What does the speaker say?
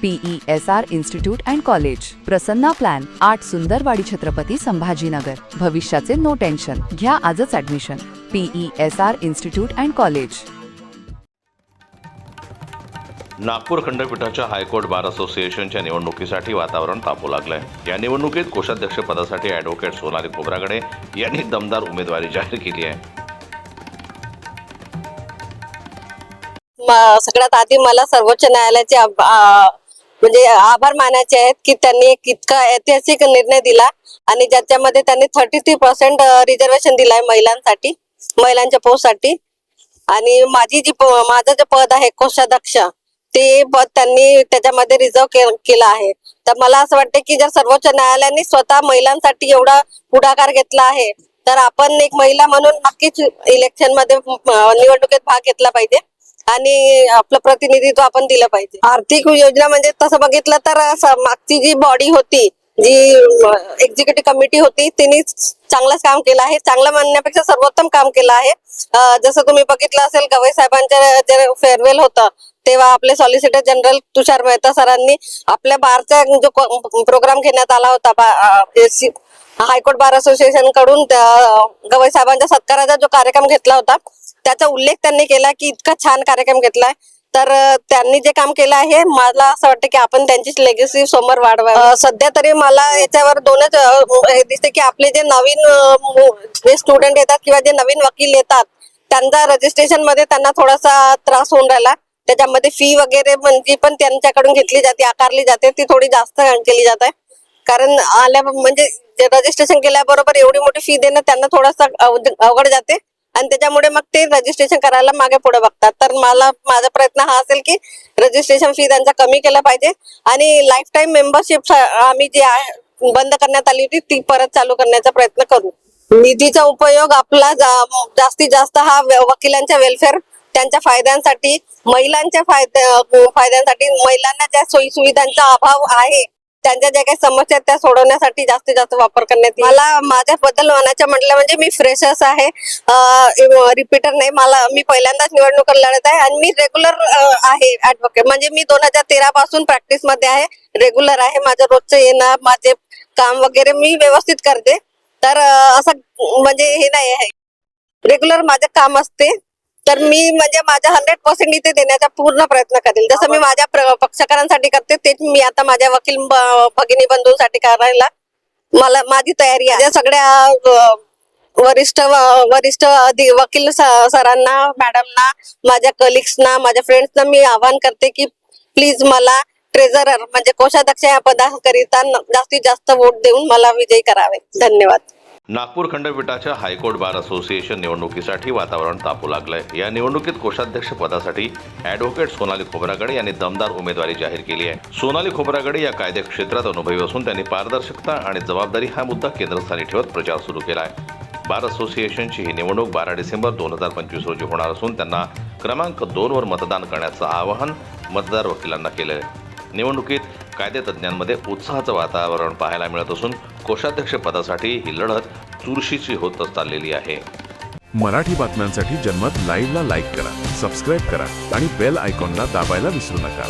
PESR institute and college, Prasanna plan, 8 Sundarwadi, Chhatrapati Sambhajinagar. भविष्याचे no tension. घ्या आजच admission. PESR institute and college. Nagpur खंडपीठाच्या high court bar असोसिएशनच्या निवडणुकीसाठी वातावरण तापू लागलंय. या निवडणुकीत कोषाध्यक्ष पदासाठी ॲडव्होकेट सोनाली खोब्रागडे यांनी दमदार उमेदवारी जाहीर केली आहे. सगळ्यात आधी मला सर्वोच्च न्यायालयाचे म्हणजे आभार मानायचे आहेत की त्यांनी इतका ऐतिहासिक निर्णय दिला आणि ज्याच्यामध्ये त्यांनी 33% रिझर्वेशन दिलाय महिलांसाठी, महिलांच्या पोस्टसाठी. आणि माझं जे पद आहे कोषाध्यक्ष, ते पद त्यांनी त्याच्यामध्ये रिझर्व केलं आहे. तर मला असं वाटतं की जर सर्वोच्च न्यायालयाने स्वतः महिलांसाठी एवढा पुढाकार घेतला आहे तर आपण एक महिला म्हणून नक्कीच इलेक्शन मध्ये निवडणुकीत भाग घेतला पाहिजे आणि आपलं प्रतिनिधित्व आपण दिलं पाहिजे. आर्थिक योजना म्हणजे तसं बघितलं तर मागची जी बॉडी होती, जी एक्झिक्युटिव्ह कमिटी होती, त्यांनी चांगलंच काम केलं आहे. चांगलं म्हणण्यापेक्षा सर्वोत्तम काम केलं आहे. जसं तुम्ही बघितलं असेल, गवई साहेबांचं जे फेअरवेल होतं तेव्हा आपले सॉलिसिटर जनरल तुषार मेहता सरांनी आपल्या बारचा जो प्रोग्राम घेण्यात आला होता हायकोर्ट बार असोसिएशन कडून, गवई साहेबांच्या सत्काराचा जो कार्यक्रम घेतला होता त्याचा उल्लेख त्यांनी केला की इतका छान कार्यक्रम घेतलाय. तर त्यांनी जे काम केलं आहे, मला असं वाटतं की आपण त्यांची लेगेसी समोर वाढवावी. सध्या तरी मला याच्यावर दोनच हे दिसते की आपले जे नवीन जे स्टुडंट येतात किंवा जे नवीन वकील येतात त्यांचा रजिस्ट्रेशन मध्ये त्यांना थोडासा त्रास होऊन राहिला. त्याच्यामध्ये फी वगैरे म्हणजे पण त्यांच्याकडून घेतली जाते, आकारली जाते, ती थोडी जास्त केली जात आहे. कारण म्हणजे रजिस्ट्रेशन केल्याबरोबर एवढी मोठी फी देणं त्यांना थोडंसं अवघड जाते आणि त्याच्यामुळे मग ते रजिस्ट्रेशन करायला मागे पुढे बघतात. तर माझा प्रयत्न हा असेल की रजिस्ट्रेशन फी त्यांचा कमी केला पाहिजे आणि लाईफ टाईम मेंबरशिप आम्ही जी बंद करण्यात आली होती ती परत चालू करण्याचा प्रयत्न करू. निधीचा उपयोग आपला जास्तीत जास्त हा वकिलांच्या वेलफेअर, त्यांच्या फायद्यांसाठी, महिलांच्या फायद्यांसाठी, महिलांना ज्या सोयी सुविधांचा अभाव आहे त्यांच्या ज्या काही समस्या त्या सोडवण्यासाठी जास्तीत जास्त वापर करण्यात येईल. मला माझ्याबद्दल म्हणायचं म्हटलं म्हणजे मी फ्रेशर्स आहे, रिपीटर नाही. मी पहिल्यांदाच निवडणूक लढत आहे आणि मी रेग्युलर आहे ऍडव्होकेट. म्हणजे मी 2013 पासून प्रॅक्टिस मध्ये आहे, रेग्युलर आहे. माझं रोजचं येणं, माझे काम वगैरे मी व्यवस्थित करते. तर असं म्हणजे हे नाही आहे, रेग्युलर माझं काम असते. तर मी म्हणजे माझ्या 100% इथे देण्याचा पूर्ण प्रयत्न करेल. जसं मी माझ्या पक्षकारांसाठी करते तेच मी आता माझ्या वकील भगिनी बंधूंसाठी करायला माझी तयारी आहे. सगळ्या वरिष्ठ वकील सरांना, मॅडमना, माझ्या कलिग्सना, माझ्या फ्रेंड्सना मी आवाहन करते की प्लीज मला ट्रेझरर म्हणजे कोषाध्यक्ष या पदाकरिता जास्तीत जास्त वोट देऊन मला विजयी करावे. धन्यवाद. नागपूर खंडपीठाच्या हायकोर्ट बार असोसिएशन निवडणुकीसाठी वातावरण तापू लागलंय. या निवडणुकीत कोषाध्यक्ष पदासाठी ॲडव्होकेट सोनाली खोब्रागडे यांनी दमदार उमेदवारी जाहीर केली आहे. सोनाली खोब्रागडे या कायदे क्षेत्रात अनुभवी असून त्यांनी पारदर्शकता आणि जबाबदारी हा मुद्दा केंद्रस्थानी ठेवत प्रचार सुरू केला आहे. बार असोसिएशनची ही निवडणूक 12 डिसेंबर 2025 रोजी होणार असून त्यांना क्रमांक 2 वर मतदान करण्याचं आवाहन मतदार वकिलांना केलं आहे. निवडणुकीत कायदेतज्ञांमध्ये उत्साहाचं वातावरण पाहायला मिळत असून कोषाध्यक्ष पदासाठी ही लढत चुरशीची होतच चाललेली आहे. मराठी बातम्यांसाठी जन्मत लाईव्हला लाईक करा, सबस्क्राईब करा आणि बेल आयकॉनला दाबायला विसरू नका.